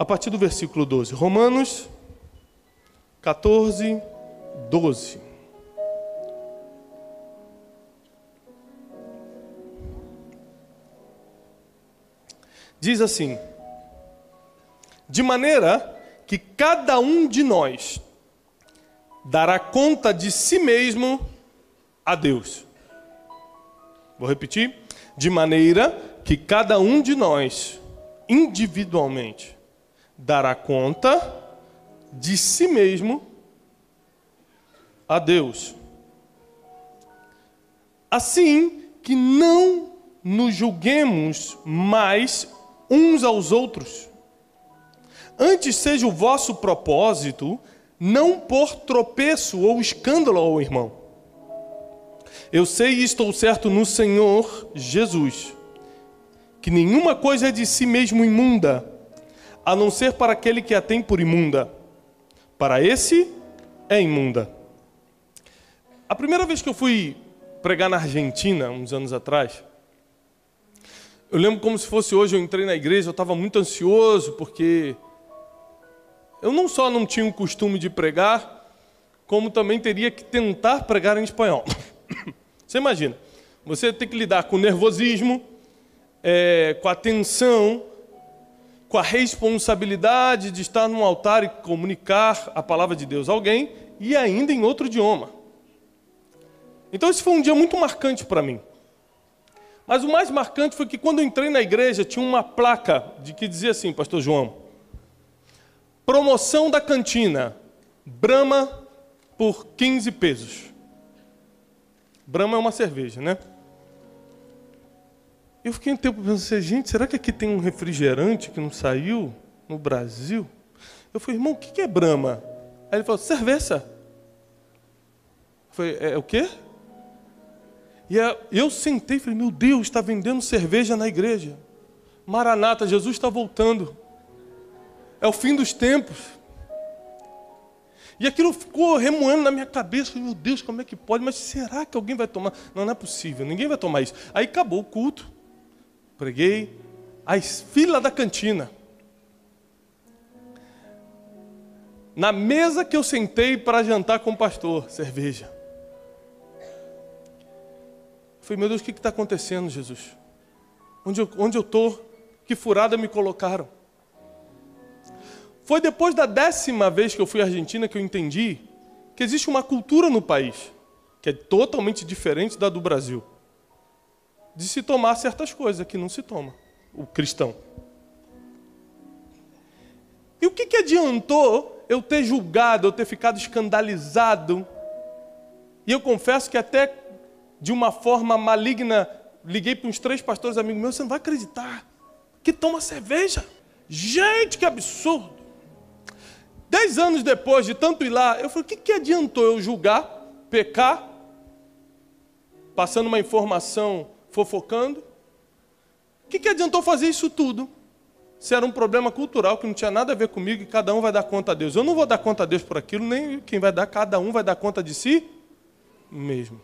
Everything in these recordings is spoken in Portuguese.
a partir do versículo 12. Romanos 14, 12. Diz assim: de maneira que cada um de nós dará conta de si mesmo a Deus. Vou repetir. De maneira que cada um de nós, individualmente, dará conta de si mesmo a Deus. Assim que não nos julguemos mais uns aos outros. Antes seja o vosso propósito não pôr tropeço ou escândalo ao irmão. Eu sei e estou certo no Senhor Jesus, que nenhuma coisa é de si mesmo imunda, a não ser para aquele que a tem por imunda. Para esse é imunda. A primeira vez que eu fui pregar na Argentina, uns anos atrás, eu lembro como se fosse hoje, eu entrei na igreja, eu estava muito ansioso, porque eu não só não tinha o costume de pregar, como também teria que tentar pregar em espanhol. Você imagina, você tem que lidar com o nervosismo, com a tensão, com a responsabilidade de estar num altar e comunicar a palavra de Deus a alguém, e ainda em outro idioma. Então esse foi um dia muito marcante para mim. Mas o mais marcante foi que quando eu entrei na igreja, tinha uma placa que dizia assim, pastor João: promoção da cantina, Brahma por 15 pesos. Brahma é uma cerveja, né? Eu fiquei um tempo pensando, gente, será que aqui tem um refrigerante que não saiu no Brasil? Eu falei, irmão, o que é Brahma? Aí ele falou, cerveja. Eu falei, é o quê? E eu sentei e falei, meu Deus, está vendendo cerveja na igreja. Maranata, Jesus está voltando. É o fim dos tempos. E aquilo ficou remoendo na minha cabeça. Meu Deus, como é que pode? Mas será que alguém vai tomar? Não, não é possível, ninguém vai tomar isso. Aí acabou o culto. Preguei. A fila da cantina. Na mesa que eu sentei para jantar com o pastor, cerveja. Eu falei, meu Deus, o que está acontecendo, Jesus? Onde eu estou? Que furada me colocaram? Foi depois da 10ª vez que eu fui à Argentina que eu entendi que existe uma cultura no país que é totalmente diferente da do Brasil. De se tomar certas coisas que não se toma, o cristão. E o que adiantou eu ter julgado, eu ter ficado escandalizado? E eu confesso que até de uma forma maligna, liguei para uns 3 pastores amigos meus, você não vai acreditar, que toma cerveja. Gente, que absurdo. 10 anos depois de tanto ir lá, eu falei, o que adiantou eu julgar, pecar, passando uma informação, fofocando? O que adiantou fazer isso tudo? Se era um problema cultural que não tinha nada a ver comigo e cada um vai dar conta a Deus. Eu não vou dar conta a Deus por aquilo, nem quem vai dar, cada um vai dar conta de si mesmo.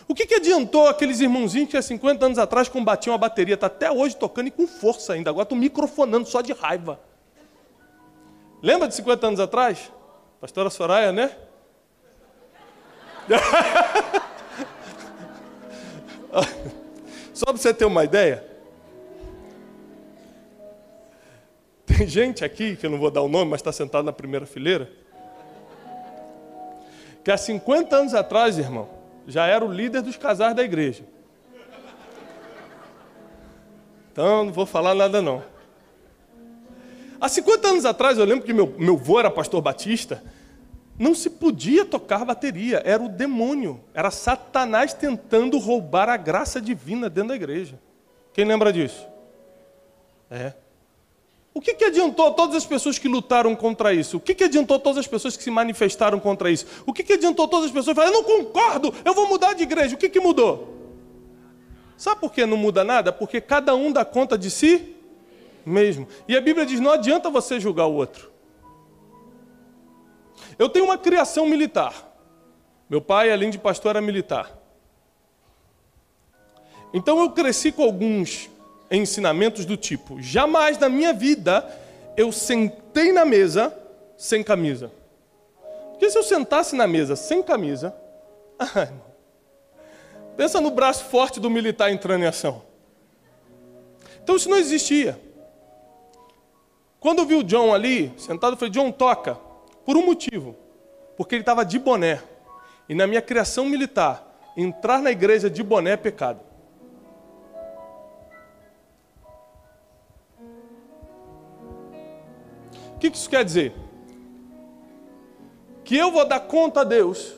O que adiantou aqueles irmãozinhos que há 50 anos atrás combatiam a bateria, está até hoje tocando e com força ainda, agora estou microfonando só de raiva. Lembra de 50 anos atrás? Pastora Soraya, né? Só para você ter uma ideia. Tem gente aqui, que eu não vou dar o nome, mas está sentado na primeira fileira, que há 50 anos atrás, irmão, já era o líder dos casais da igreja. Então, não vou falar nada não. Há 50 anos atrás, eu lembro que meu avô era pastor batista, não se podia tocar bateria, era o demônio, era Satanás tentando roubar a graça divina dentro da igreja. Quem lembra disso? O que adiantou todas as pessoas que lutaram contra isso? O que adiantou todas as pessoas que se manifestaram contra isso? O que adiantou todas as pessoas que falaram, eu não concordo, eu vou mudar de igreja? O que mudou? Sabe por que não muda nada? Porque cada um dá conta de si mesmo. E a Bíblia diz, não adianta você julgar o outro. Eu tenho uma criação militar. Meu pai, além de pastor, era militar. Então eu cresci com alguns ensinamentos do tipo, jamais na minha vida eu sentei na mesa sem camisa. Porque se eu sentasse na mesa sem camisa, pensa no braço forte do militar entrando em ação. Então isso não existia. Quando eu vi o John ali, sentado, eu falei, John, toca. Por um motivo. Porque ele estava de boné. E na minha criação militar, entrar na igreja de boné é pecado. O que isso quer dizer? Que eu vou dar conta a Deus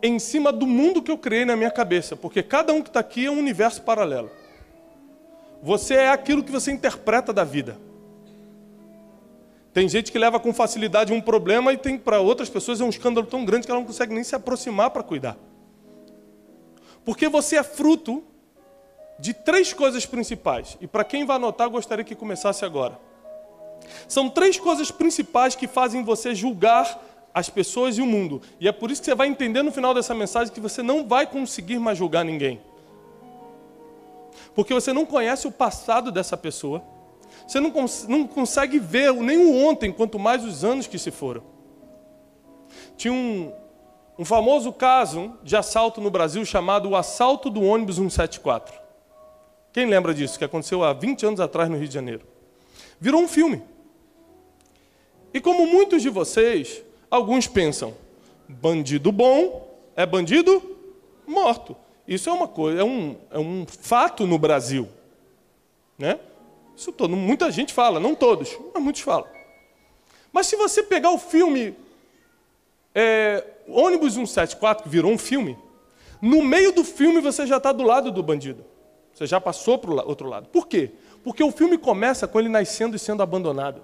em cima do mundo que eu criei na minha cabeça. Porque cada um que está aqui é um universo paralelo. Você é aquilo que você interpreta da vida. Tem gente que leva com facilidade um problema e tem para outras pessoas é um escândalo tão grande que ela não consegue nem se aproximar para cuidar. Porque você é fruto de 3 coisas principais. E para quem vai anotar, eu gostaria que começasse agora. São 3 coisas principais que fazem você julgar as pessoas e o mundo. E é por isso que você vai entender no final dessa mensagem que você não vai conseguir mais julgar ninguém. Porque você não conhece o passado dessa pessoa. Você não consegue ver nem o ontem, quanto mais os anos que se foram. Tinha um famoso caso de assalto no Brasil chamado o assalto do ônibus 174. Quem lembra disso? Que aconteceu há 20 anos atrás no Rio de Janeiro. Virou um filme. E como muitos de vocês, alguns pensam, bandido bom é bandido morto. Isso é uma coisa, é um fato no Brasil, né? Isso muita gente fala, não todos, mas muitos falam. Mas se você pegar o filme Ônibus 174, que virou um filme, no meio do filme você já está do lado do bandido. Você já passou para o outro lado. Por quê? Porque o filme começa com ele nascendo e sendo abandonado.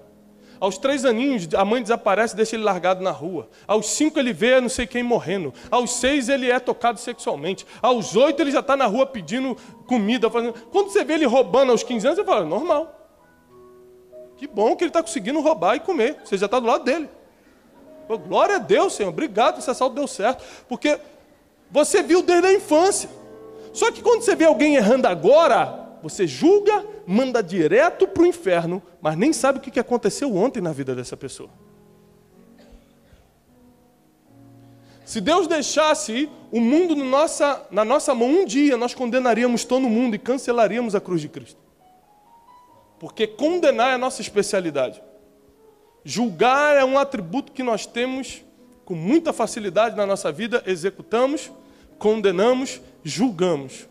Aos 3 aninhos, a mãe desaparece e deixa ele largado na rua. Aos 5 ele vê não sei quem morrendo. Aos 6 ele é tocado sexualmente. Aos 8 ele já está na rua pedindo comida. Quando você vê ele roubando aos 15 anos, você fala, normal. Que bom que ele está conseguindo roubar e comer. Você já está do lado dele. Pô, glória a Deus, Senhor. Obrigado, esse assalto deu certo. Porque você viu desde a infância. Só que quando você vê alguém errando agora, você julga, manda direto para o inferno, mas nem sabe o que aconteceu ontem na vida dessa pessoa. Se Deus deixasse o mundo na nossa mão um dia, nós condenaríamos todo mundo e cancelaríamos a cruz de Cristo. Porque condenar é a nossa especialidade. Julgar é um atributo que nós temos com muita facilidade na nossa vida, executamos, condenamos, julgamos.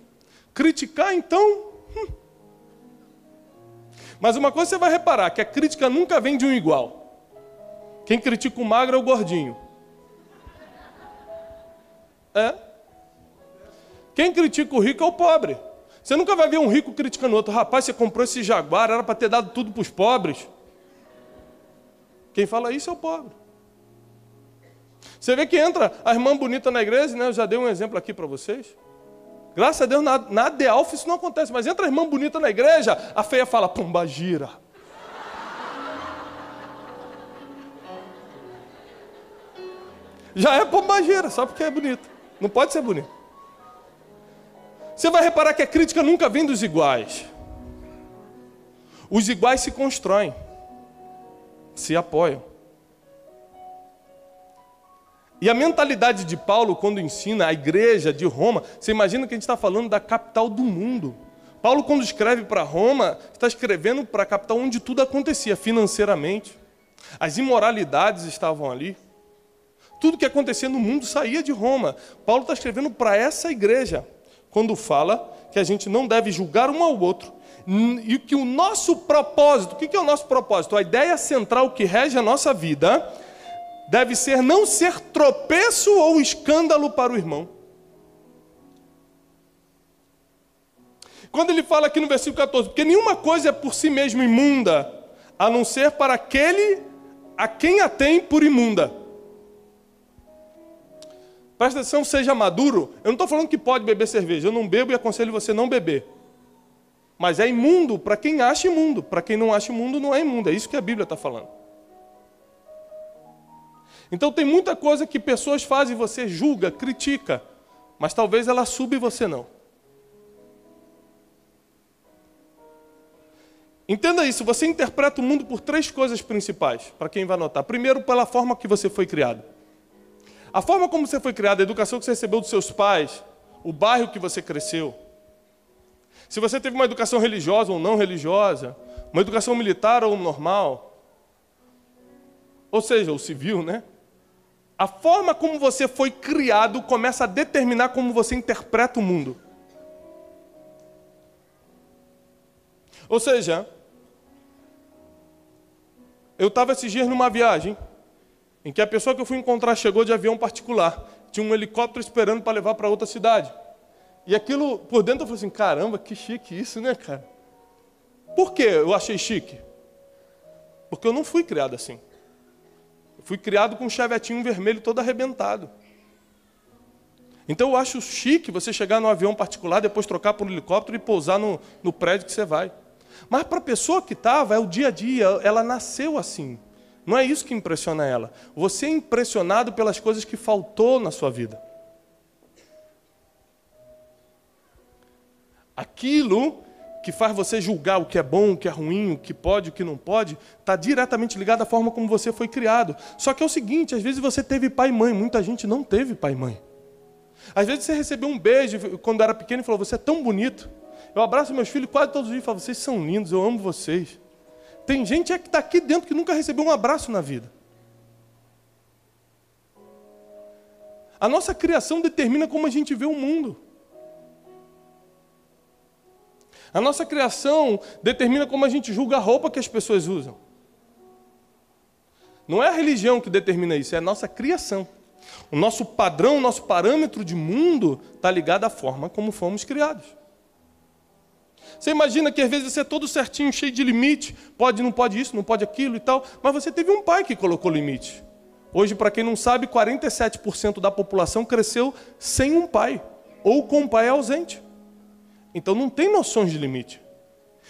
Criticar, então... Mas uma coisa você vai reparar, que a crítica nunca vem de um igual. Quem critica o magro é o gordinho. Quem critica o rico é o pobre. Você nunca vai ver um rico criticando o outro. Rapaz, você comprou esse Jaguar, era para ter dado tudo para os pobres. Quem fala isso é o pobre. Você vê que entra a irmã bonita na igreja, né? Eu já dei um exemplo aqui para vocês. Graças a Deus, na Adelphi isso não acontece. Mas entra a irmã bonita na igreja, a feia fala, pombagira. Já é pombagira, só porque é bonita. Não pode ser bonita. Você vai reparar que a crítica nunca vem dos iguais. Os iguais se constroem, se apoiam. E a mentalidade de Paulo, quando ensina a igreja de Roma, você imagina que a gente está falando da capital do mundo. Paulo, quando escreve para Roma, está escrevendo para a capital onde tudo acontecia financeiramente. As imoralidades estavam ali. Tudo que acontecia no mundo saía de Roma. Paulo está escrevendo para essa igreja, quando fala que a gente não deve julgar um ao outro. E que o nosso propósito, o que é o nosso propósito? A ideia central que rege a nossa vida deve ser não ser tropeço ou escândalo para o irmão. Quando ele fala aqui no versículo 14, porque nenhuma coisa é por si mesmo imunda, a não ser para aquele a quem a tem por imunda. Presta atenção, seja maduro. Eu não estou falando que pode beber cerveja, eu não bebo e aconselho você não beber. Mas é imundo para quem acha imundo, para quem não acha imundo não é imundo, é isso que a Bíblia está falando. Então tem muita coisa que pessoas fazem e você julga, critica, mas talvez ela suba e você não. Entenda isso, você interpreta o mundo por 3 coisas principais, para quem vai anotar. Primeiro, pela forma que você foi criado. A forma como você foi criado, a educação que você recebeu dos seus pais, o bairro que você cresceu. Se você teve uma educação religiosa ou não religiosa, uma educação militar ou normal, ou seja, o civil, né? A forma como você foi criado começa a determinar como você interpreta o mundo. Ou seja, eu estava esses dias numa viagem, em que a pessoa que eu fui encontrar chegou de avião particular. Tinha um helicóptero esperando para levar para outra cidade. E aquilo, por dentro, eu falei assim, caramba, que chique isso, né, cara? Por que eu achei chique? Porque eu não fui criado assim. Eu fui criado com um chevetinho vermelho todo arrebentado. Então eu acho chique você chegar num avião particular, depois trocar por um helicóptero e pousar no prédio que você vai. Mas para a pessoa que estava, é o dia a dia, ela nasceu assim. Não é isso que impressiona ela. Você é impressionado pelas coisas que faltou na sua vida. Aquilo que faz você julgar o que é bom, o que é ruim, o que pode, o que não pode, está diretamente ligado à forma como você foi criado. Só que é o seguinte, às vezes você teve pai e mãe, muita gente não teve pai e mãe. Às vezes você recebeu um beijo quando era pequeno e falou, você é tão bonito. Eu abraço meus filhos quase todos os dias e falo, vocês são lindos, eu amo vocês. Tem gente que está aqui dentro que nunca recebeu um abraço na vida. A nossa criação determina como a gente vê o mundo. A nossa criação determina como a gente julga a roupa que as pessoas usam. Não é a religião que determina isso, é a nossa criação. O nosso padrão, o nosso parâmetro de mundo está ligado à forma como fomos criados. Você imagina que às vezes você é todo certinho, cheio de limite, pode, não pode isso, não pode aquilo e tal, mas você teve um pai que colocou limite. Hoje, para quem não sabe, 47% da população cresceu sem um pai, ou com um pai ausente. Então não tem noções de limite.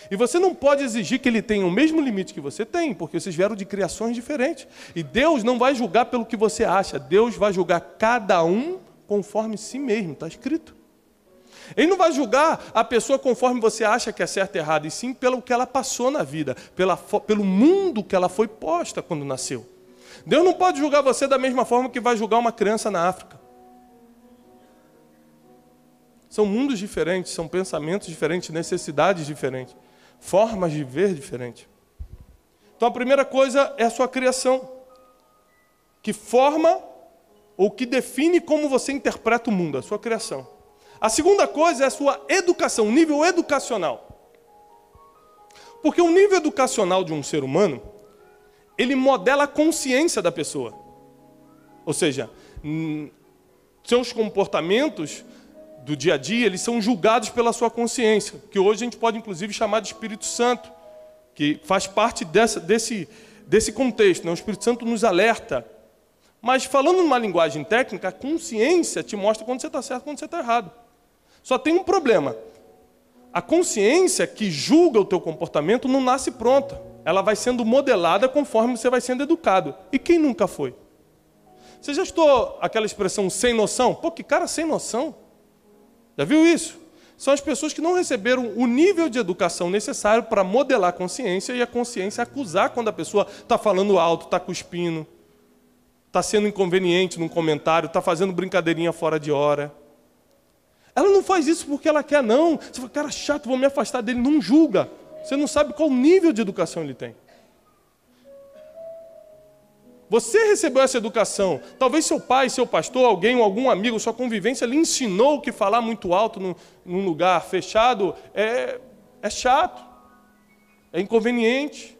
E você não pode exigir que ele tenha o mesmo limite que você tem, porque vocês vieram de criações diferentes. E Deus não vai julgar pelo que você acha, Deus vai julgar cada um conforme si mesmo, está escrito. Ele não vai julgar a pessoa conforme você acha que é certo e errado, e sim pelo que ela passou na vida, pelo mundo que ela foi posta quando nasceu. Deus não pode julgar você da mesma forma que vai julgar uma criança na África. São mundos diferentes, são pensamentos diferentes, necessidades diferentes, formas de ver diferentes. Então a primeira coisa é a sua criação, que forma ou que define como você interpreta o mundo, a sua criação. A segunda coisa é a sua educação, o nível educacional. Porque o nível educacional de um ser humano, ele modela a consciência da pessoa. Ou seja, seus comportamentos do dia a dia, eles são julgados pela sua consciência, que hoje a gente pode inclusive chamar de Espírito Santo, que faz parte desse contexto, né? O Espírito Santo nos alerta. Mas falando numa linguagem técnica, a consciência te mostra quando você está certo e quando você está errado. Só tem um problema. A consciência que julga o teu comportamento não nasce pronta. Ela vai sendo modelada conforme você vai sendo educado. E quem nunca foi? Você já escutou aquela expressão sem noção? Pô, que cara sem noção. Já viu isso? São as pessoas que não receberam o nível de educação necessário para modelar a consciência e a consciência acusar quando a pessoa está falando alto, está cuspindo, está sendo inconveniente num comentário, está fazendo brincadeirinha fora de hora. Ela não faz isso porque ela quer, não. Você fala, cara chato, vou me afastar dele. Não julga. Você não sabe qual nível de educação ele tem. Você recebeu essa educação. Talvez seu pai, seu pastor, alguém, algum amigo, sua convivência lhe ensinou que falar muito alto num lugar fechado é chato, é inconveniente.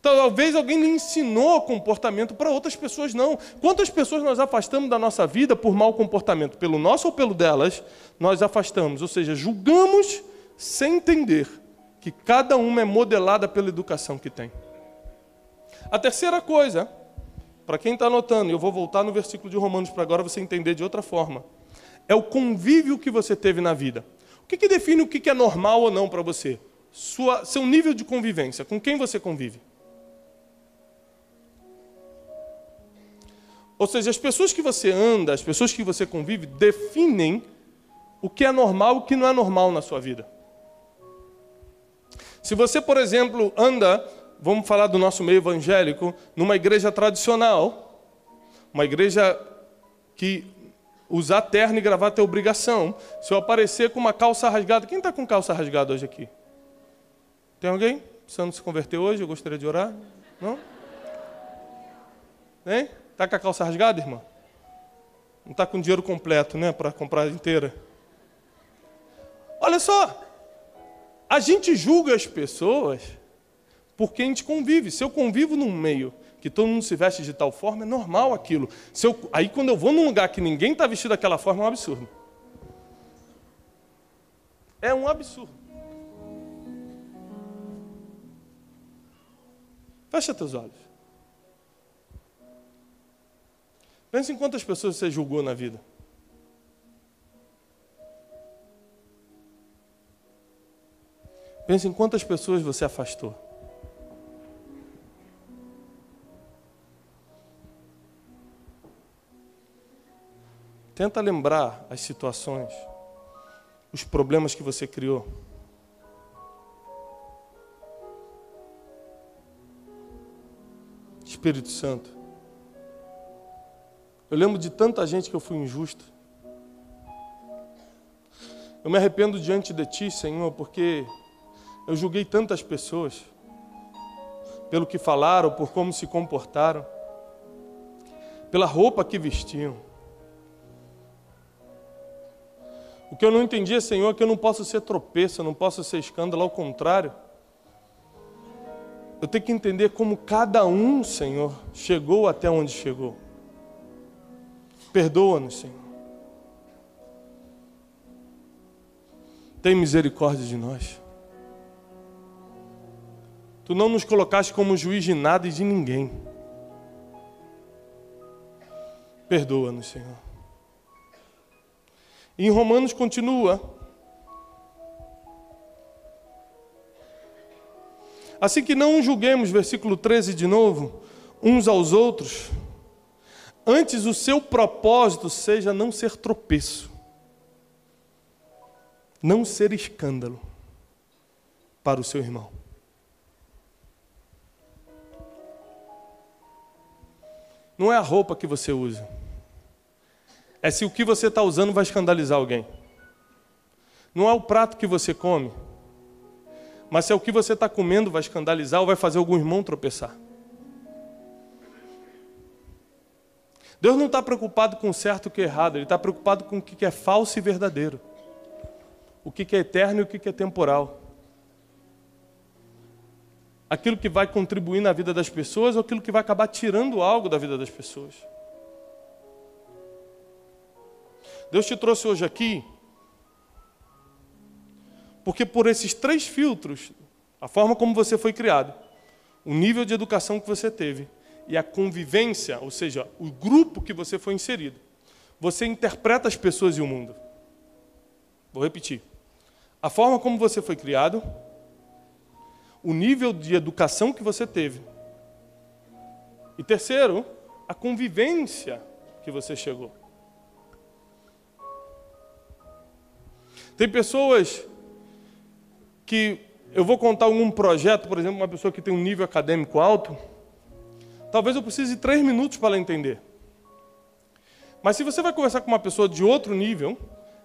Talvez alguém lhe ensinou comportamento, para outras pessoas não. Quantas pessoas nós afastamos da nossa vida por mau comportamento? Pelo nosso ou pelo delas, nós afastamos. Ou seja, julgamos sem entender que cada uma é modelada pela educação que tem. A terceira coisa, para quem está anotando, eu vou voltar no versículo de Romanos para agora você entender de outra forma, é o convívio que você teve na vida. O que define o que é normal ou não para você? Seu nível de convivência, com quem você convive. Ou seja, as pessoas que você anda, as pessoas que você convive, definem o que é normal e o que não é normal na sua vida. Se você, por exemplo, anda, vamos falar do nosso meio evangélico, numa igreja tradicional, uma igreja que usar terno e gravata é obrigação. Se eu aparecer com uma calça rasgada... Quem está com calça rasgada hoje aqui? Tem alguém precisando se converter hoje? Eu gostaria de orar. Não? Hein? Está com a calça rasgada, irmã? Não está com dinheiro completo, né? Para comprar inteira. Olha só. A gente julga as pessoas porque a gente convive. Se eu convivo num meio que todo mundo se veste de tal forma, é normal aquilo. Aí quando eu vou num lugar que ninguém está vestido daquela forma, é um absurdo. É um absurdo. Fecha teus olhos. Pensa em quantas pessoas você julgou na vida. Pensa em quantas pessoas você afastou. Tenta lembrar as situações, os problemas que você criou. Espírito Santo. Eu lembro de tanta gente que eu fui injusto. Eu me arrependo diante de Ti, Senhor, porque eu julguei tantas pessoas pelo que falaram, por como se comportaram, pela roupa que vestiam. O que eu não entendia, Senhor, é que eu não posso ser tropeço, eu não posso ser escândalo, ao contrário. Eu tenho que entender como cada um, Senhor, chegou até onde chegou. Perdoa-nos, Senhor. Tem misericórdia de nós. Tu não nos colocaste como juiz de nada e de ninguém. Perdoa-nos, Senhor. E em Romanos continua. Assim que não julguemos, versículo 13 de novo, uns aos outros, antes o seu propósito seja não ser tropeço, não ser escândalo para o seu irmão. Não é a roupa que você usa. É se o que você está usando vai escandalizar alguém. Não é o prato que você come, mas se é o que você está comendo vai escandalizar ou vai fazer algum irmão tropeçar. Deus não está preocupado com o certo e o que é errado, Ele está preocupado com o que é falso e verdadeiro. O que é eterno e o que é temporal. Aquilo que vai contribuir na vida das pessoas ou aquilo que vai acabar tirando algo da vida das pessoas. Deus te trouxe hoje aqui porque por esses 3 filtros, a forma como você foi criado, o nível de educação que você teve e a convivência, ou seja, o grupo que você foi inserido, você interpreta as pessoas e o mundo. Vou repetir. A forma como você foi criado, o nível de educação que você teve e terceiro, a convivência que você chegou. Tem pessoas que, eu vou contar algum projeto, por exemplo, uma pessoa que tem um nível acadêmico alto, talvez eu precise de 3 minutos para ela entender. Mas se você vai conversar com uma pessoa de outro nível,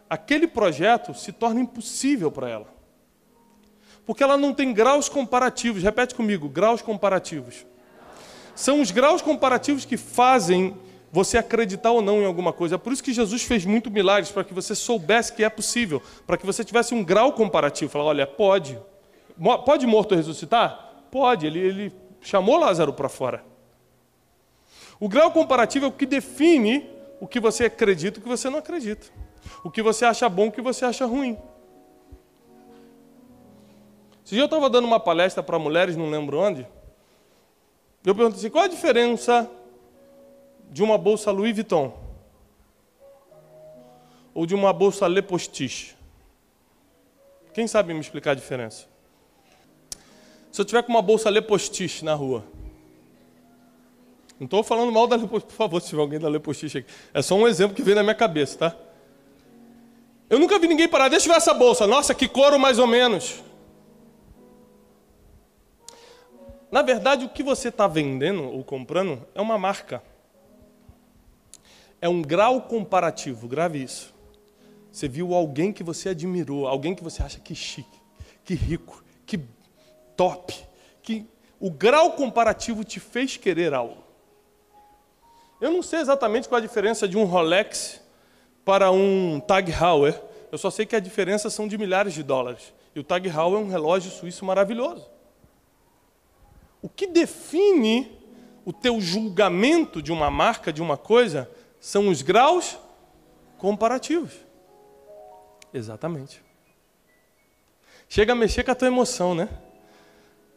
aquele projeto se torna impossível para ela. Porque ela não tem graus comparativos. Repete comigo, graus comparativos. São os graus comparativos que fazem você acreditar ou não em alguma coisa. É por isso que Jesus fez muito milagres, para que você soubesse que é possível, para que você tivesse um grau comparativo. Falar, olha, pode. Pode morto ressuscitar? Pode. Ele chamou Lázaro para fora. O grau comparativo é o que define o que você acredita e o que você não acredita. O que você acha bom e o que você acha ruim. Esse dia eu estava dando uma palestra para mulheres, não lembro onde. Eu perguntei assim, qual a diferença de uma bolsa Louis Vuitton ou de uma bolsa Le Postiche? Quem sabe me explicar a diferença? Se eu tiver com uma bolsa Le Postiche na rua, não estou falando mal da Le Postiche, por favor, se tiver alguém da Le Postiche aqui. É só um exemplo que veio na minha cabeça, tá? Eu nunca vi ninguém parar, deixa eu ver essa bolsa. Nossa, que couro mais ou menos. Na verdade, o que você está vendendo ou comprando é uma marca. É um grau comparativo, grave isso. Você viu alguém que você admirou, alguém que você acha que chique, que rico, que top, que o grau comparativo te fez querer algo. Eu não sei exatamente qual a diferença de um Rolex para um Tag Heuer. Eu só sei que a diferença são de milhares de dólares. E o Tag Heuer é um relógio suíço maravilhoso. O que define o teu julgamento de uma marca, de uma coisa, são os graus comparativos. Exatamente. Chega a mexer com a tua emoção, né?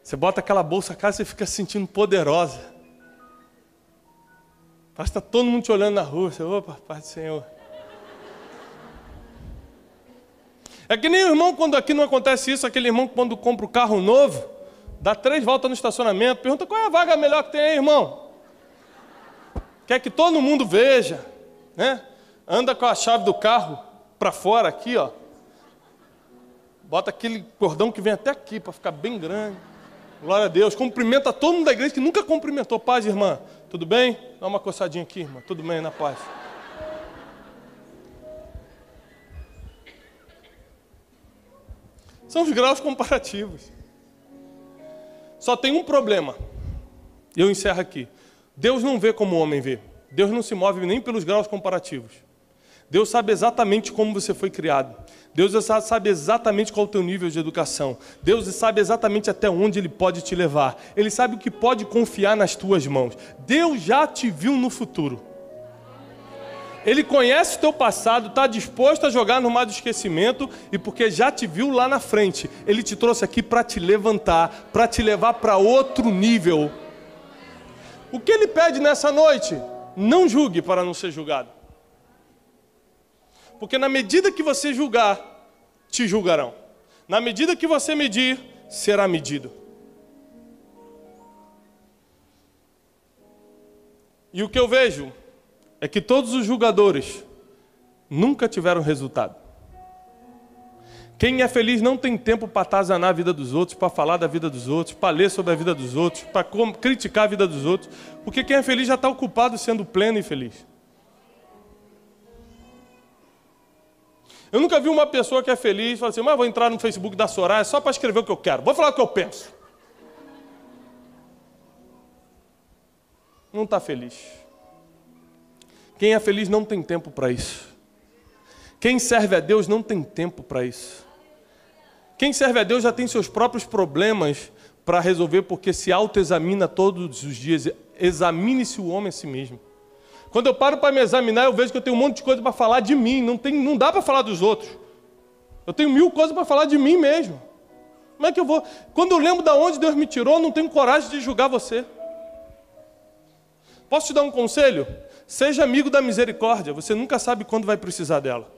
Você bota aquela bolsa cá, você fica se sentindo poderosa. Parece que está todo mundo te olhando na rua. Você, opa, paz do Senhor. É que nem o irmão, quando aqui não acontece isso, aquele irmão quando compra o carro novo, dá 3 voltas no estacionamento, pergunta qual é a vaga melhor que tem aí, irmão? Quer que todo mundo veja, né? Anda com a chave do carro para fora aqui, ó. Bota aquele cordão que vem até aqui para ficar bem grande. Glória a Deus. Cumprimenta todo mundo da igreja que nunca cumprimentou. Paz, irmã. Tudo bem? Dá uma coçadinha aqui, irmã. Tudo bem, na paz. São os graus comparativos. Só tem um problema. Eu encerro aqui. Deus não vê como o homem vê. Deus não se move nem pelos graus comparativos. Deus sabe exatamente como você foi criado. Deus sabe exatamente qual é o teu nível de educação. Deus sabe exatamente até onde Ele pode te levar. Ele sabe o que pode confiar nas tuas mãos. Deus já te viu no futuro. Ele conhece o teu passado, está disposto a jogar no mar do esquecimento, e porque já te viu lá na frente, Ele te trouxe aqui para te levantar, para te levar para outro nível. O que Ele pede nessa noite? Não julgue para não ser julgado. Porque na medida que você julgar, te julgarão. Na medida que você medir, será medido. E o que eu vejo é que todos os julgadores nunca tiveram resultado. Quem é feliz não tem tempo para atazanar a vida dos outros, para falar da vida dos outros, para ler sobre a vida dos outros, para criticar a vida dos outros. Porque quem é feliz já está ocupado sendo pleno e feliz. Eu nunca vi uma pessoa que é feliz e fala assim, mas vou entrar no Facebook da Soraya só para escrever o que eu quero. Vou falar o que eu penso. Não está feliz. Quem é feliz não tem tempo para isso. Quem serve a Deus não tem tempo para isso. Quem serve a Deus já tem seus próprios problemas para resolver, porque se autoexamina todos os dias. Examine-se o homem a si mesmo. Quando eu paro para me examinar, eu vejo que eu tenho um monte de coisa para falar de mim. Não dá para falar dos outros. Eu tenho 1000 coisas para falar de mim mesmo. Como é que eu vou? Quando eu lembro de onde Deus me tirou, eu não tenho coragem de julgar você. Posso te dar um conselho? Seja amigo da misericórdia. Você nunca sabe quando vai precisar dela.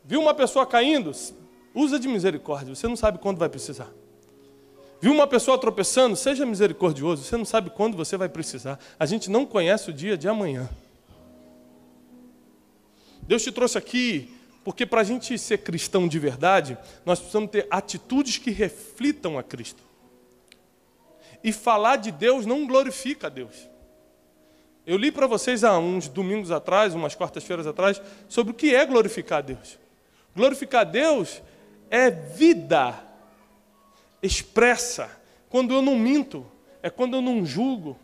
Viu uma pessoa caindo? Usa de misericórdia. Você não sabe quando vai precisar. Viu uma pessoa tropeçando? Seja misericordioso. Você não sabe quando você vai precisar. A gente não conhece o dia de amanhã. Deus te trouxe aqui porque para a gente ser cristão de verdade, nós precisamos ter atitudes que reflitam a Cristo. E falar de Deus não glorifica a Deus. Eu li para vocês há uns domingos atrás, umas quartas-feiras atrás, sobre o que é glorificar a Deus. Glorificar a Deus é vida expressa, quando eu não minto, é quando eu não julgo,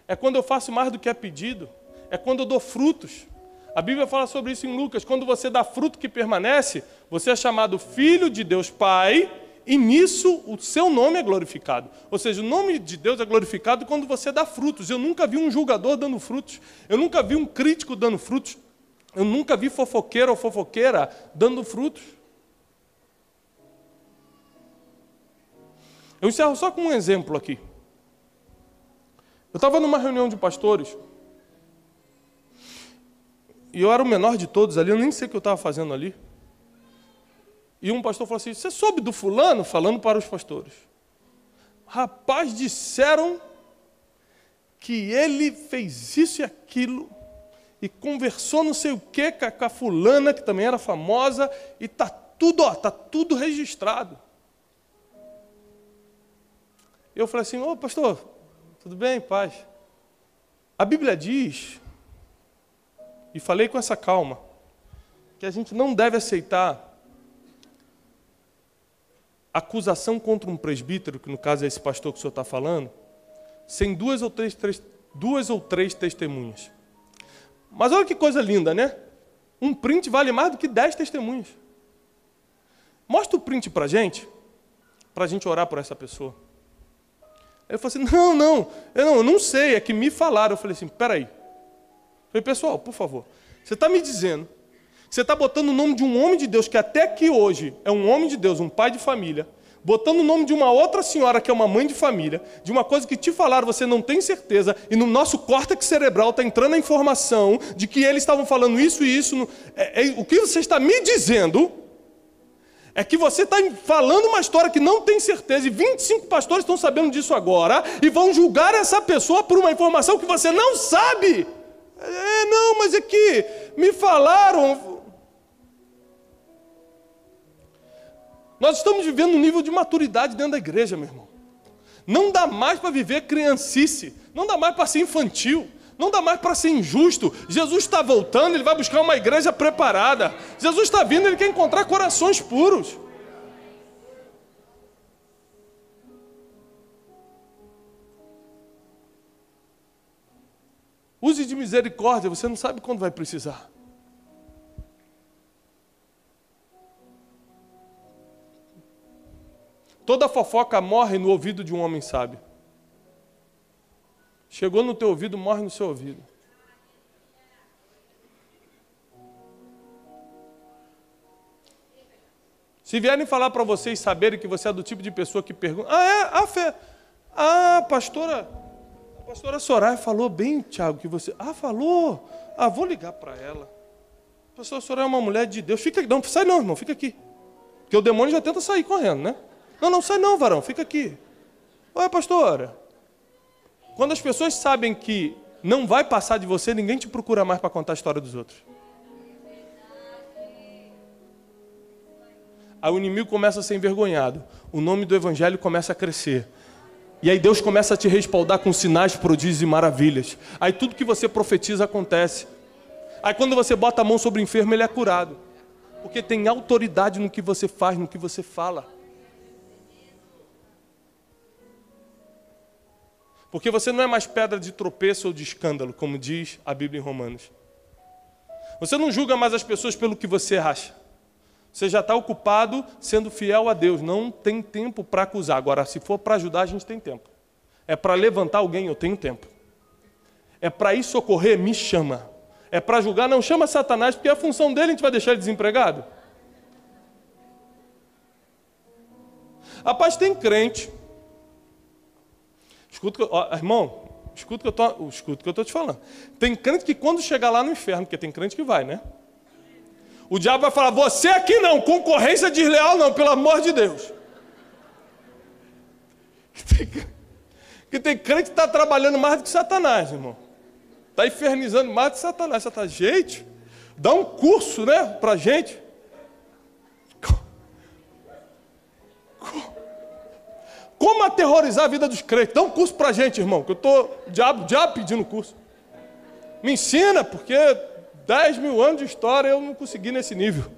é quando eu faço mais do que é pedido, é quando eu dou frutos. A Bíblia fala sobre isso em Lucas, quando você dá fruto que permanece, você é chamado filho de Deus Pai, e nisso o seu nome é glorificado. Ou seja, o nome de Deus é glorificado quando você dá frutos. Eu nunca vi um julgador dando frutos, eu nunca vi um crítico dando frutos, eu nunca vi fofoqueiro ou fofoqueira dando frutos. Eu encerro só com um exemplo aqui. Eu estava numa reunião de pastores, e eu era o menor de todos ali, eu nem sei o que eu estava fazendo ali. E um pastor falou assim, você soube do fulano? Falando para os pastores. Rapaz, disseram que ele fez isso e aquilo, e conversou não sei o que com a fulana, que também era famosa, e está tudo registrado. Eu falei assim, ô pastor, tudo bem, paz? A Bíblia diz, e falei com essa calma, que a gente não deve aceitar acusação contra um presbítero, que no caso é esse pastor que o senhor está falando, sem duas ou três testemunhas. Mas olha que coisa linda, né? Um print vale mais do que 10 testemunhas. Mostra o print para a gente orar por essa pessoa. Ele falou assim, eu não sei, é que me falaram. Eu falei assim, peraí. Eu falei, pessoal, por favor, você está me dizendo, você está botando o nome de um homem de Deus, que até que hoje é um homem de Deus, um pai de família, botando o nome de uma outra senhora, que é uma mãe de família, de uma coisa que te falaram, você não tem certeza, e no nosso córtex cerebral está entrando a informação de que eles estavam falando isso e isso. O que você está me dizendo é que você está falando uma história que não tem certeza, e 25 pastores estão sabendo disso agora, e vão julgar essa pessoa por uma informação que você não sabe. Não, mas é que me falaram. Nós estamos vivendo um nível de maturidade dentro da igreja, meu irmão. Não dá mais para viver criancice, não dá mais para ser infantil, não dá mais para ser injusto. Jesus está voltando, Ele vai buscar uma igreja preparada. Jesus está vindo, Ele quer encontrar corações puros. Use de misericórdia, você não sabe quando vai precisar. Toda fofoca morre no ouvido de um homem sábio. Chegou no teu ouvido, morre no seu ouvido. Se vierem falar para vocês saberem que você é do tipo de pessoa que pergunta, a pastora Soraya falou bem, Tiago, que você... falou. Vou ligar para ela. A pastora Soraya é uma mulher de Deus. Fica aqui. Não, sai não, irmão, fica aqui. Porque o demônio já tenta sair correndo, né? Não, sai não, varão, fica aqui. Oi, pastora. Quando as pessoas sabem que não vai passar de você, ninguém te procura mais para contar a história dos outros. Aí o inimigo começa a ser envergonhado. O nome do evangelho começa a crescer. E aí Deus começa a te respaldar com sinais, prodígios e maravilhas. Aí tudo que você profetiza acontece. Aí quando você bota a mão sobre o enfermo, ele é curado. Porque tem autoridade no que você faz, no que você fala. Porque você não é mais pedra de tropeço ou de escândalo, como diz a Bíblia em Romanos. Você não julga mais as pessoas pelo que você acha. Você já está ocupado sendo fiel a Deus. Não tem tempo para acusar. Agora, se for para ajudar, a gente tem tempo. É para levantar alguém, eu tenho tempo. É para ir socorrer, me chama. É para julgar, não chama Satanás, porque é a função dele, a gente vai deixar ele desempregado. Rapaz, tem crente. Irmão, escuta o que eu estou te falando. Tem crente que quando chegar lá no inferno, porque tem crente que vai, né? O diabo vai falar, você aqui não, concorrência desleal não, pelo amor de Deus. Que tem crente que está trabalhando mais do que Satanás, irmão. Está infernizando mais do que Satanás. Gente, dá um curso, né, pra gente. Como aterrorizar a vida dos crentes? Dá um curso pra gente, irmão, que eu estou diabo pedindo curso. Me ensina, porque 10 mil anos de história eu não consegui nesse nível.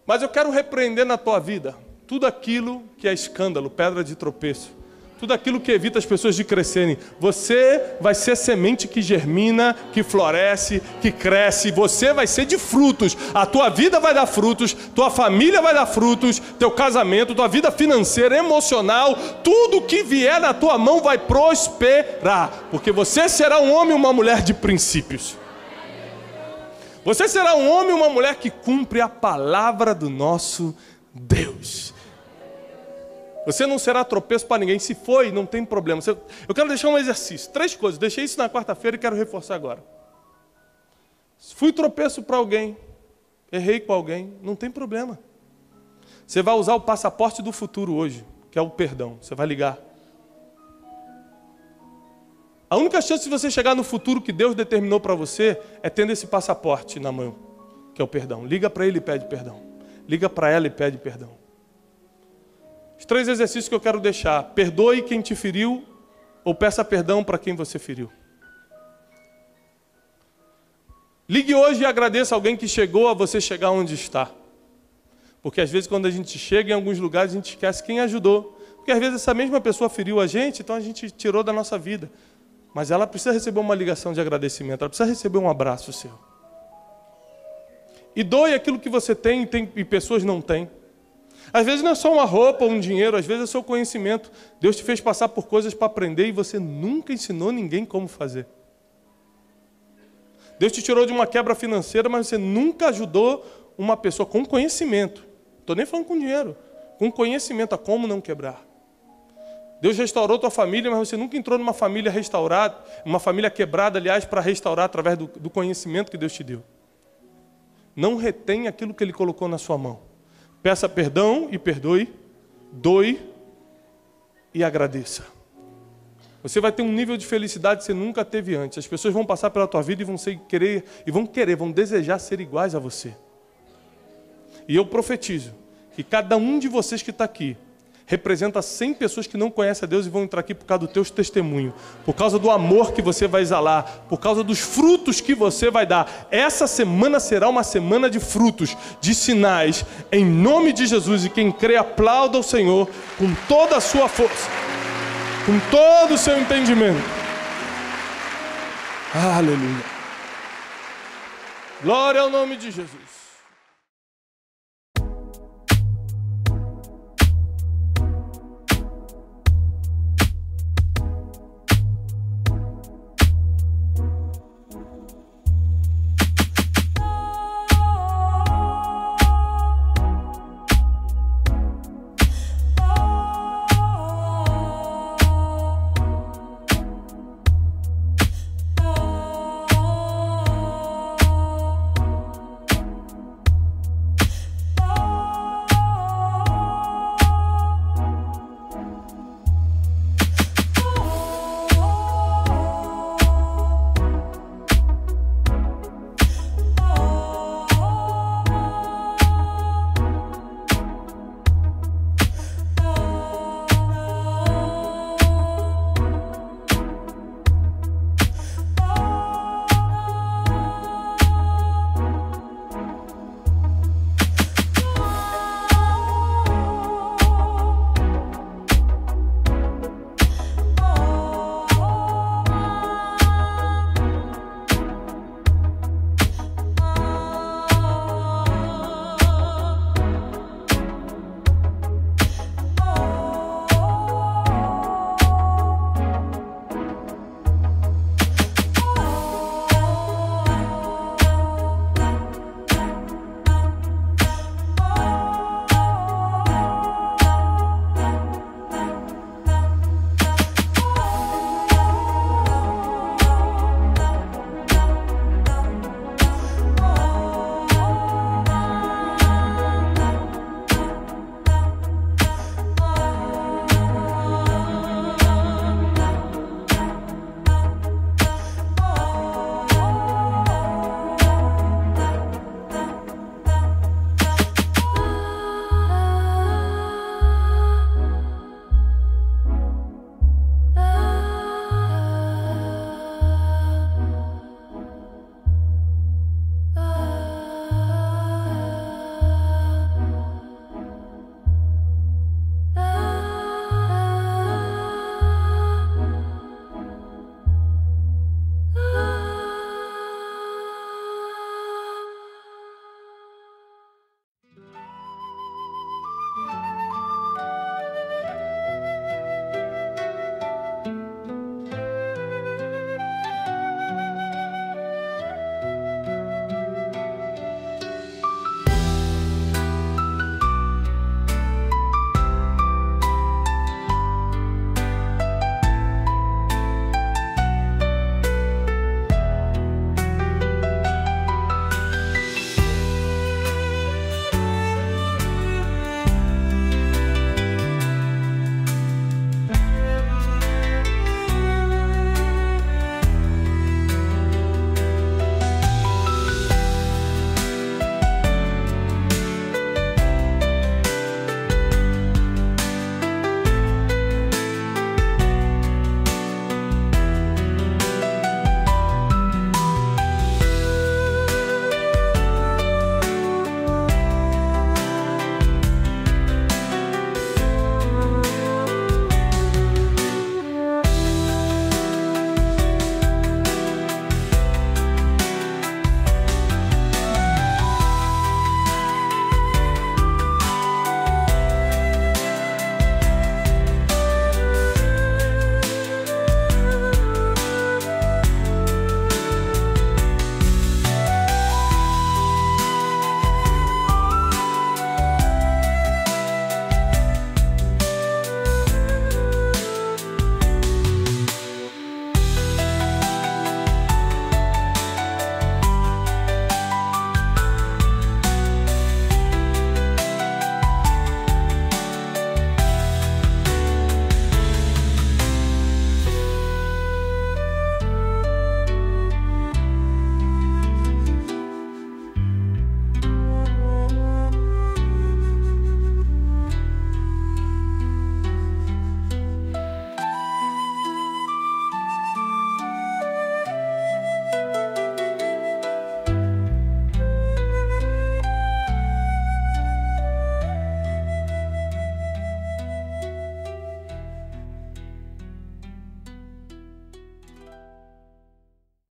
Mas eu quero repreender na tua vida tudo aquilo que é escândalo, pedra de tropeço. Tudo aquilo que evita as pessoas de crescerem. Você vai ser semente que germina, que floresce, que cresce. Você vai ser de frutos. A tua vida vai dar frutos, tua família vai dar frutos, teu casamento, tua vida financeira, emocional, tudo que vier na tua mão vai prosperar. Porque você será um homem e uma mulher de princípios. Você será um homem e uma mulher que cumpre a palavra do nosso Deus. Você não será tropeço para ninguém. Se foi, não tem problema. Eu quero deixar um exercício. 3 coisas. Deixei isso na quarta-feira e quero reforçar agora. Fui tropeço para alguém. Errei com alguém. Não tem problema. Você vai usar o passaporte do futuro hoje, que é o perdão. Você vai ligar. A única chance de você chegar no futuro que Deus determinou para você é tendo esse passaporte na mão, que é o perdão. Liga para ele e pede perdão. Liga para ela e pede perdão. Os 3 exercícios que eu quero deixar. Perdoe quem te feriu ou peça perdão para quem você feriu. Ligue hoje e agradeça alguém que chegou a você chegar onde está. Porque às vezes quando a gente chega em alguns lugares a gente esquece quem ajudou. Porque às vezes essa mesma pessoa feriu a gente, então a gente tirou da nossa vida. Mas ela precisa receber uma ligação de agradecimento, ela precisa receber um abraço seu. E doe aquilo que você tem e pessoas não têm. Às vezes não é só uma roupa ou um dinheiro, às vezes é o seu conhecimento. Deus te fez passar por coisas para aprender e você nunca ensinou ninguém como fazer. Deus te tirou de uma quebra financeira, mas você nunca ajudou uma pessoa com conhecimento. Não estou nem falando com dinheiro, com conhecimento a como não quebrar. Deus restaurou tua família, mas você nunca entrou numa família restaurada, uma família quebrada, aliás, para restaurar através do conhecimento que Deus te deu. Não retém aquilo que Ele colocou na sua mão. Peça perdão e perdoe, doe e agradeça. Você vai ter um nível de felicidade que você nunca teve antes. As pessoas vão passar pela tua vida e vão desejar ser iguais a você. E eu profetizo que cada um de vocês que está aqui representa 100 pessoas que não conhecem a Deus e vão entrar aqui por causa do teu testemunho, por causa do amor que você vai exalar, por causa dos frutos que você vai dar. Essa semana será uma semana de frutos, de sinais, em nome de Jesus. E quem crê, aplauda o Senhor com toda a sua força, com todo o seu entendimento. Aleluia. Glória ao nome de Jesus.